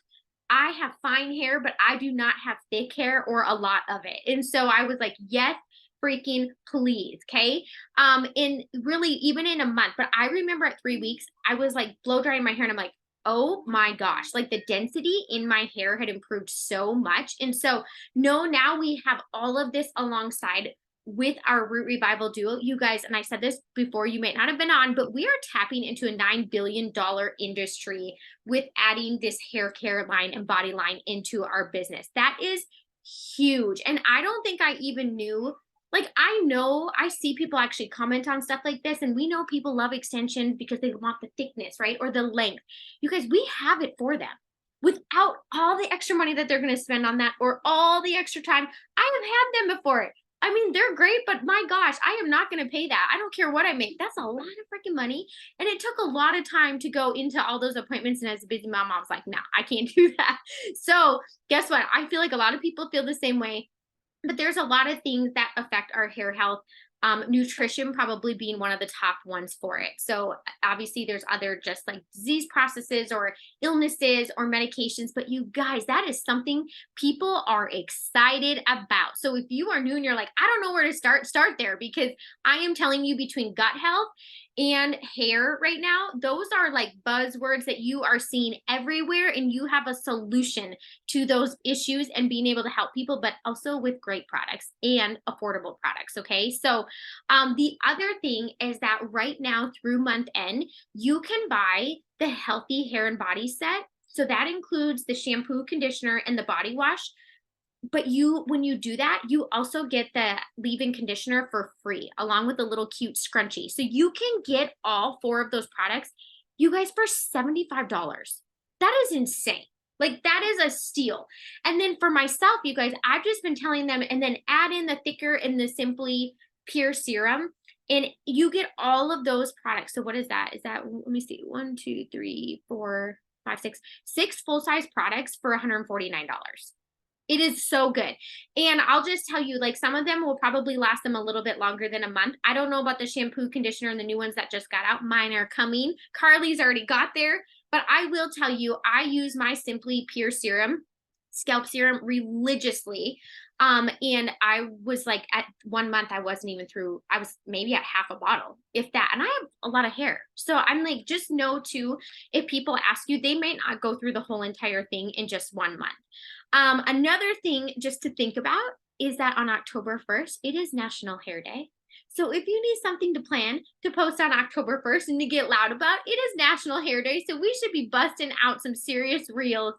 I have fine hair, but I do not have thick hair or a lot of it. And so I was like, yes, freaking please. Okay. And really, even in a month, but I remember at 3 weeks, I was like blow drying my hair and I'm like, oh my gosh, like the density in my hair had improved so much. And so no, now we have all of this alongside with our Root Revival Duo, you guys, and I said this before, you may not have been on, but we are tapping into a $9 billion industry with adding this hair care line and body line into our business. That is huge. And I don't think I even knew, like, I know I see people actually comment on stuff like this, and we know people love extensions because they want the thickness, right? Or the length. You guys, we have it for them without all the extra money that they're going to spend on that or all the extra time. I have had them before. I mean, they're great, but my gosh, I am not going to pay that. I don't care what I make. That's a lot of freaking money. And it took a lot of time to go into all those appointments. And as a busy mom, I was like, no, I can't do that. So guess what? I feel like a lot of people feel the same way, but there's a lot of things that affect our hair health. Nutrition probably being one of the top ones for it. So obviously there's other just like disease processes or illnesses or medications, but you guys, that is something people are excited about. So if you are new and you're like, I don't know where to start there, because I am telling you, between gut health and hair right now, those are like buzzwords that you are seeing everywhere, and you have a solution to those issues and being able to help people, but also with great products and affordable products. Okay. So the other thing is that right now through month end, you can buy the Healthy Hair and Body Set. So that includes the shampoo, conditioner, and the body wash. But when you do that, you also get the leave-in conditioner for free, along with a little cute scrunchie. So you can get all 4 of those products, you guys, for $75. That is insane. Like, that is a steal. And then for myself, you guys, I've just been telling them, and then add in the thicker and the Simply Pure Serum, and you get all of those products. So what is that? Is that, let me see, 1, 2, 3, 4, 5, 6 full-size products for $149. It is so good. And I'll just tell you, like, some of them will probably last them a little bit longer than a month. I don't know about the shampoo, conditioner, and the new ones that just got out. Mine are coming. Carly's already got there. But I will tell you, I use my Simply Pure Serum, scalp serum, religiously. And I was like, at 1 month, I wasn't even through, I was maybe at half a bottle, if that. And I have a lot of hair. So I'm like, just know too, if people ask you, they may not go through the whole entire thing in just 1 month. Another thing just to think about is that on October 1st, it is National Hair Day. So if you need something to plan to post on October 1st and to get loud about, it is National Hair Day. So we should be busting out some serious reels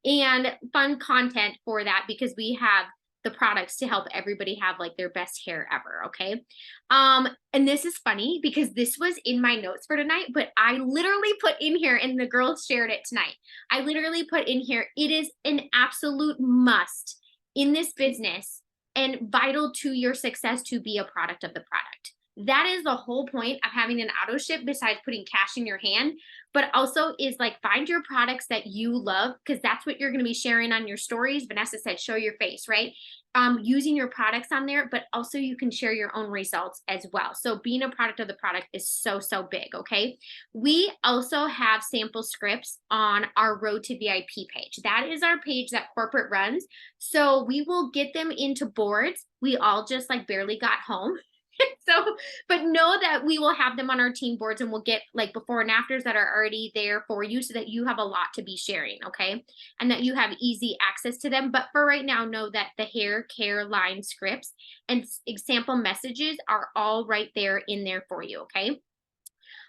and fun content for that, because we have the products to help everybody have like their best hair ever. Okay. And this is funny because this was in my notes for tonight, but I literally put in here, and the girls shared it tonight. I literally put in here, it is an absolute must in this business and vital to your success to be a product of the product. That is the whole point of having an auto ship, besides putting cash in your hand, but also is like, find your products that you love, because that's what you're going to be sharing on your stories. Vanessa said, show your face, right? Using your products on there, but also you can share your own results as well. So being a product of the product is so, so big. Okay. We also have sample scripts on our Road to VIP page. That is our page that corporate runs. So we will get them into boards. We all just like barely got home. So, but know that we will have them on our team boards, and we'll get like before and afters that are already there for you, so that you have a lot to be sharing. Okay. And that you have easy access to them. But for right now, know that the hair care line scripts and example messages are all right there in there for you. Okay.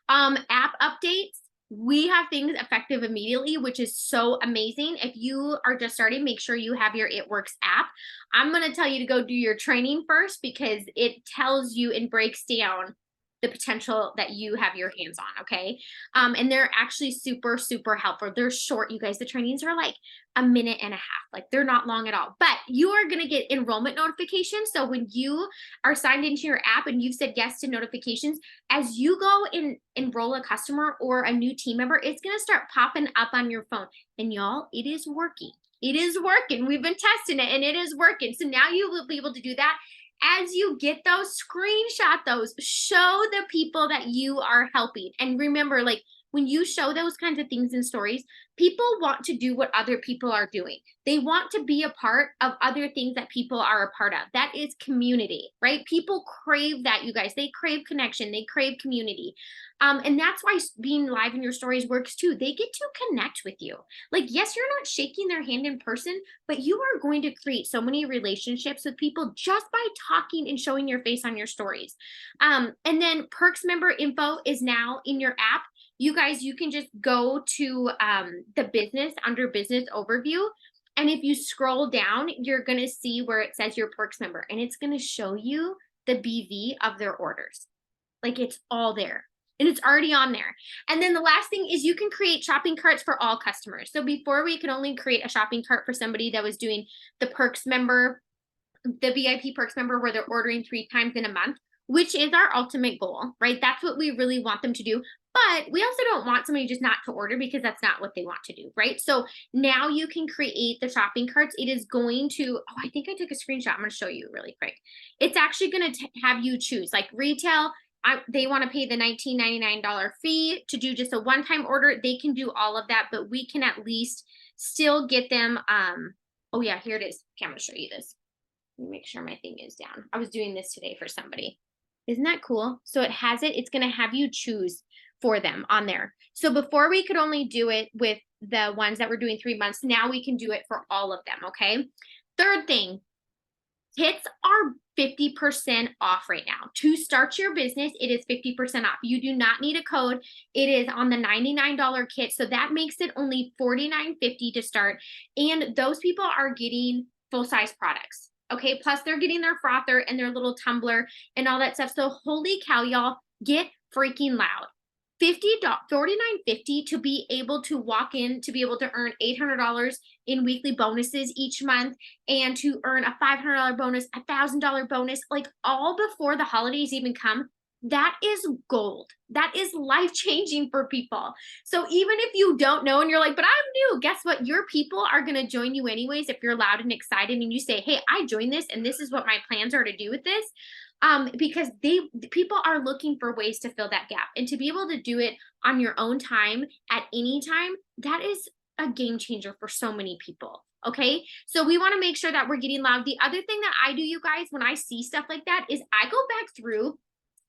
App updates. We have things effective immediately, which is so amazing. If you are just starting, make sure you have your It Works app. I'm going to tell you to go do your training first, because it tells you and breaks down the potential that you have your hands on. Okay. And they're actually super, super helpful. They're short, you guys. The trainings are like a minute and a half. Like they're not long at all, but you are going to get enrollment notifications. So when you are signed into your app and you've said yes to notifications, as you go and enroll a customer or a new team member, it's going to start popping up on your phone. And y'all, it is working. It is working. We've been testing it and it is working. So now you will be able to do that. As you get those, screenshot those, show the people that you are helping. And remember, like when you show those kinds of things in stories, people want to do what other people are doing. They want to be a part of other things that people are a part of. That is community, right? People crave that, you guys. They crave connection. They crave community. And that's why being live in your stories works too. They get to connect with you. Like, yes, you're not shaking their hand in person, but you are going to create so many relationships with people just by talking and showing your face on your stories. And then Perks member info is now in your app. You guys, you can just go to the business under business overview. And if you scroll down, you're going to see where it says your Perks member, and it's going to show you the BV of their orders. Like it's all there. And it's already on there. And then the last thing is you can create shopping carts for all customers. So before we could only create a shopping cart for somebody that was doing the Perks member, the VIP Perks member, where they're ordering 3 times in a month, which is our ultimate goal, right? That's what we really want them to do. But we also don't want somebody just not to order because that's not what they want to do, right? So now you can create the shopping carts. It is going to, oh, I think I took a screenshot. I'm going to show you really quick. It's actually going to have you choose like retail. They want to pay the $19.99 fee to do just a one-time order. They can do all of that, but we can at least still get them. Oh yeah, here it is. Okay, I'm going to show you this. Let me make sure my thing is down. I was doing this today for somebody. Isn't that cool? So it has it. It's going to have you choose for them on there. So before we could only do it with the ones that were doing 3 months. Now we can do it for all of them. Okay. Third thing, kits are 50% off right now. To start your business, it is 50% off. You do not need a code. It is on the $99 kit. So that makes it only $49.50 to start. And those people are getting full-size products. Okay. Plus they're getting their frother and their little tumbler and all that stuff. So holy cow, y'all, get freaking loud. $49.50 to be able to walk in, to be able to earn $800 in weekly bonuses each month, and to earn a $500 bonus, a $1,000 bonus, like all before the holidays even come. That is gold. That is life-changing for people. So even if you don't know and you're like, but I'm new, guess what? Your people are going to join you anyways if you're loud and excited and you say, hey, I joined this and this is what my plans are to do with this. Because people are looking for ways to fill that gap, and to be able to do it on your own time at any time, that is a game changer for so many people. Okay. So we want to make sure that we're getting loud. The other thing that I do, you guys, when I see stuff like that is I go back through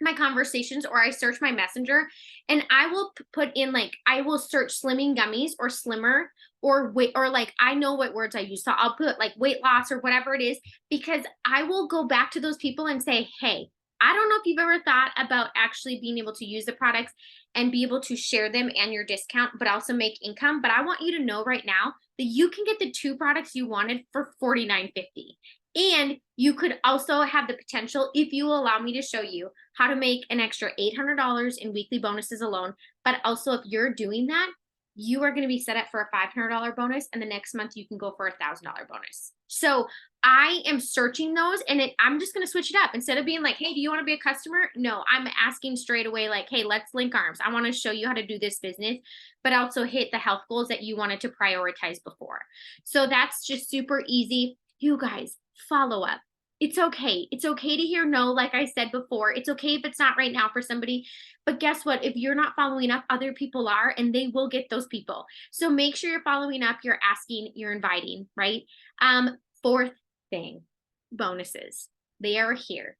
my conversations, or I search my messenger, and I will put in, like, I will search slimming gummies or slimmer or weight, or like, I know what words I use. So I'll put like weight loss or whatever it is, because I will go back to those people and say, hey, I don't know if you've ever thought about actually being able to use the products and be able to share them and your discount, but also make income. But I want you to know right now that you can get the 2 products you wanted for $49.50. And you could also have the potential, if you allow me to show you how to make an extra $800 in weekly bonuses alone. But also, if you're doing that, you are going to be set up for a $500 bonus, and the next month you can go for a $1,000 bonus. So I am searching those, and I'm just going to switch it up. Instead of being like, hey, do you want to be a customer? No, I'm asking straight away, like, hey, let's link arms. I want to show you how to do this business, but also hit the health goals that you wanted to prioritize before. So that's just super easy. You guys, follow up. It's okay. It's okay to hear no, like I said before. It's okay if it's not right now for somebody. But guess what? If you're not following up, other people are, and they will get those people. So make sure you're following up, you're asking, you're inviting, right? Fourth thing, bonuses. They are here.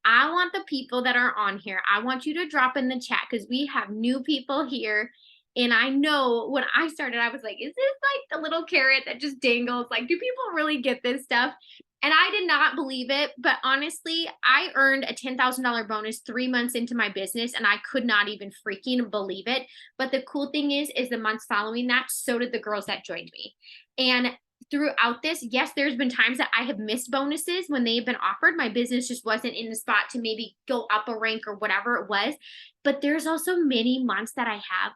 I want the people that are on here, I want you to drop in the chat, because we have new people here. And I know when I started, I was like, is this like the little carrot that just dangles? Like, do people really get this stuff? And I did not believe it. But honestly, I earned a $10,000 bonus 3 months into my business, and I could not even freaking believe it. But the cool thing is the months following that, so did the girls that joined me. And throughout this, yes, there's been times that I have missed bonuses when they've been offered. My business just wasn't in the spot to maybe go up a rank or whatever it was. But there's also many months that I have,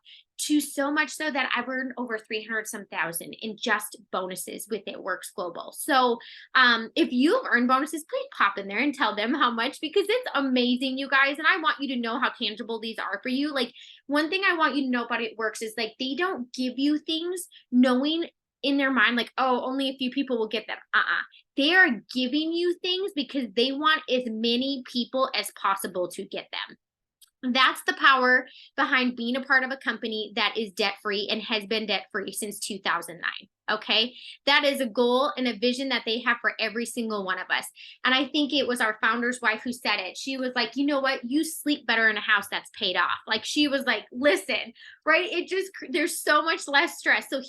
to so much so that I've earned over 300 some thousand in just bonuses with It Works Global. So if you've earned bonuses, please pop in there and tell them how much, because it's amazing, you guys. And I want you to know how tangible these are for you. Like, one thing I want you to know about It Works is, like, they don't give you things knowing in their mind, like, oh, only a few people will get them. They are giving you things because they want as many people as possible to get them. That's the power behind being a part of a company that is debt-free and has been debt-free since 2009. Okay. That is a goal and a vision that they have for every single one of us. And I think it was our founder's wife who said it. She was like, you know what? You sleep better in a house that's paid off. Like, she was like, listen, right? It just, there's so much less stress. So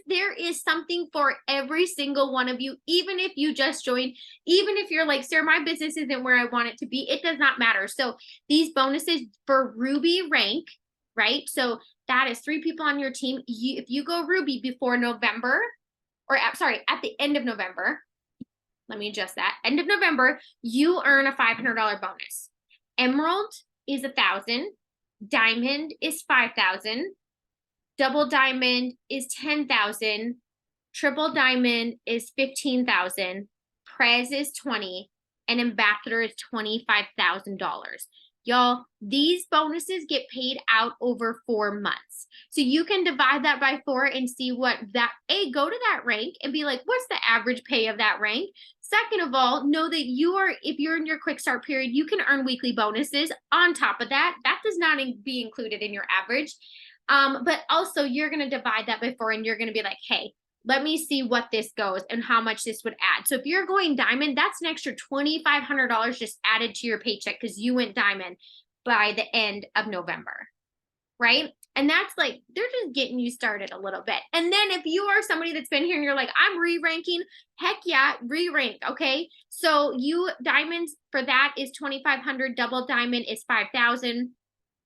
there is something for every single one of you, even if you just joined, even if you're like, Sarah, my business isn't where I want it to be. It does not matter. So these bonuses for Ruby rank, right? So that is 3 people on your team. If you go Ruby before November, or sorry, at the end of November, let me adjust that. End of November, you earn a $500 bonus. Emerald is 1,000. Diamond is 5,000. Double diamond is 10,000. Triple diamond is 15,000. Prez is 20, and ambassador is $25,000. Y'all, these bonuses get paid out over 4 months. So you can divide that by 4 and see what that, go to that rank and be like, what's the average pay of that rank? Second of all, know that if you're in your quick start period, you can earn weekly bonuses on top of that. That does not be included in your average. But also you're going to divide that by 4 and you're going to be like, hey, let me see what this goes and how much this would add. So if you're going diamond, that's an extra $2,500 just added to your paycheck because you went diamond by the end of November, right? And that's like, they're just getting you started a little bit. And then if you are somebody that's been here and you're like, I'm re-ranking, heck yeah, re-rank, okay? So diamonds for that is 2,500, double diamond is 5,000,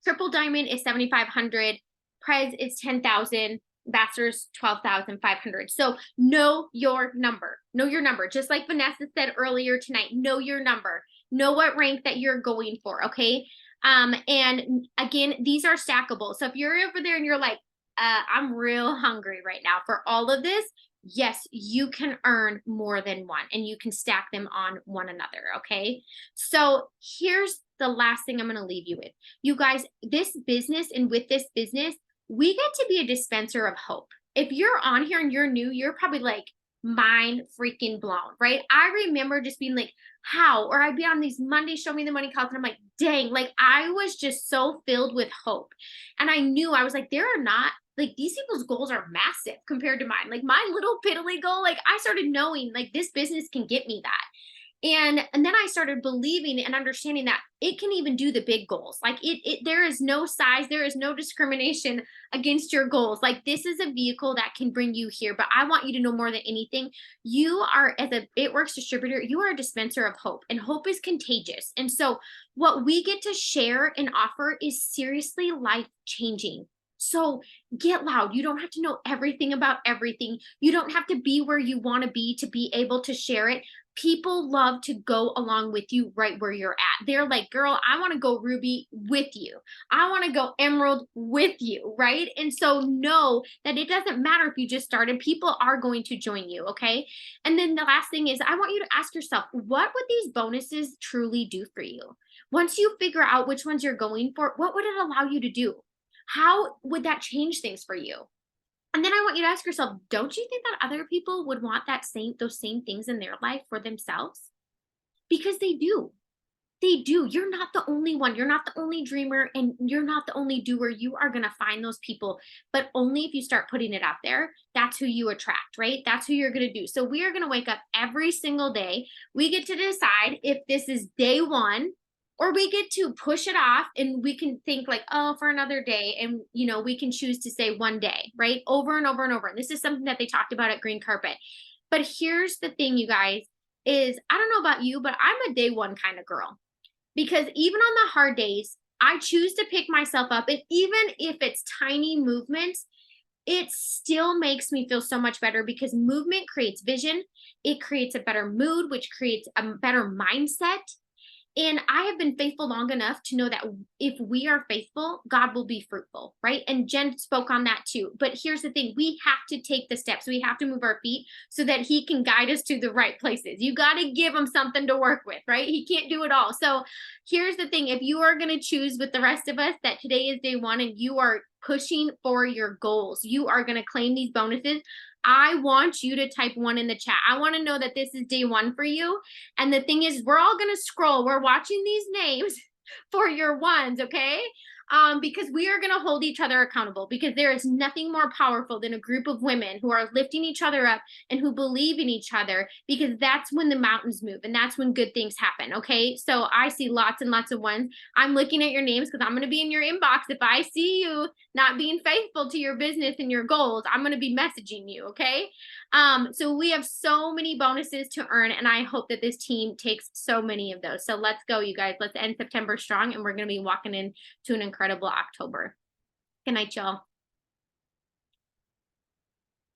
triple diamond is 7,500, Prez is 10,000, Ambassadors 12,500. So know your number. Know your number. Just like Vanessa said earlier tonight, know your number. Know what rank that you're going for, okay? And again, these are stackable. So if you're over there and you're like, I'm real hungry right now for all of this, yes, you can earn more than one and you can stack them on one another, okay? So here's the last thing I'm going to leave you with. You guys, this business, and with this business, we get to be a dispenser of hope. If you're on here and you're new, you're probably like, mind freaking blown, right? I remember just being like, how? Or I'd be on these Monday Show Me the Money calls and I'm like, dang, like I was just so filled with hope. And I knew, I was like, there are not, like, these people's goals are massive compared to mine. Like my little piddly goal, like I started knowing like this business can get me that. And then I started believing and understanding that it can even do the big goals. Like there is no size, there is no discrimination against your goals. Like this is a vehicle that can bring you here. But I want you to know more than anything, you are, as a It Works distributor, you are a dispenser of hope, and hope is contagious. And so what we get to share and offer is seriously life-changing. So get loud. You don't have to know everything about everything. You don't have to be where you want to be able to share it. People love to go along with you right where you're at. They're like, girl, I want to go Ruby with you. I want to go Emerald with you, right? And so know that it doesn't matter if you just started. People are going to join you, okay? And then the last thing is, I want you to ask yourself, what would these bonuses truly do for you? Once you figure out which ones you're going for, what would it allow you to do? How would that change things for you? And then I want you to ask yourself, don't you think that other people would want those same things in their life for themselves? Because they do. They do. You're not the only one. You're not the only dreamer, and you're not the only doer. You are going to find those people, but only if you start putting it out there. That's who you attract, right? That's who you're going to do. So we are going to wake up every single day. We get to decide if this is day one, or we get to push it off and we can think like, oh, for another day. And, we can choose to say one day, right? Over and over and over. And this is something that they talked about at Green Carpet. But here's the thing, you guys, is I don't know about you, but I'm a day one kind of girl. Because even on the hard days, I choose to pick myself up. And even if it's tiny movements, it still makes me feel so much better because movement creates vision. It creates a better mood, which creates a better mindset. And I have been faithful long enough to know that if we are faithful, God will be fruitful, right? And Jen spoke on that too. But here's the thing, we have to take the steps. We have to move our feet so that he can guide us to the right places. You got to give him something to work with, right? He can't do it all. So here's the thing, if you are going to choose with the rest of us that today is day one and you are pushing for your goals, you are going to claim these bonuses, I want you to type 1 in the chat. I want to know that this is day 1 for you. And the thing is, we're all going to scroll. We're watching these names for your ones, okay? Because we are going to hold each other accountable, because there is nothing more powerful than a group of women who are lifting each other up and who believe in each other, because that's when the mountains move and that's when good things happen. Okay. So I see lots and lots of ones. I'm looking at your names because I'm going to be in your inbox. If I see you not being faithful to your business and your goals, I'm going to be messaging you. Okay. So we have so many bonuses to earn, and I hope that this team takes so many of those. So let's go, you guys. Let's end September strong, and we're going to be walking into an incredible October. Good night, y'all.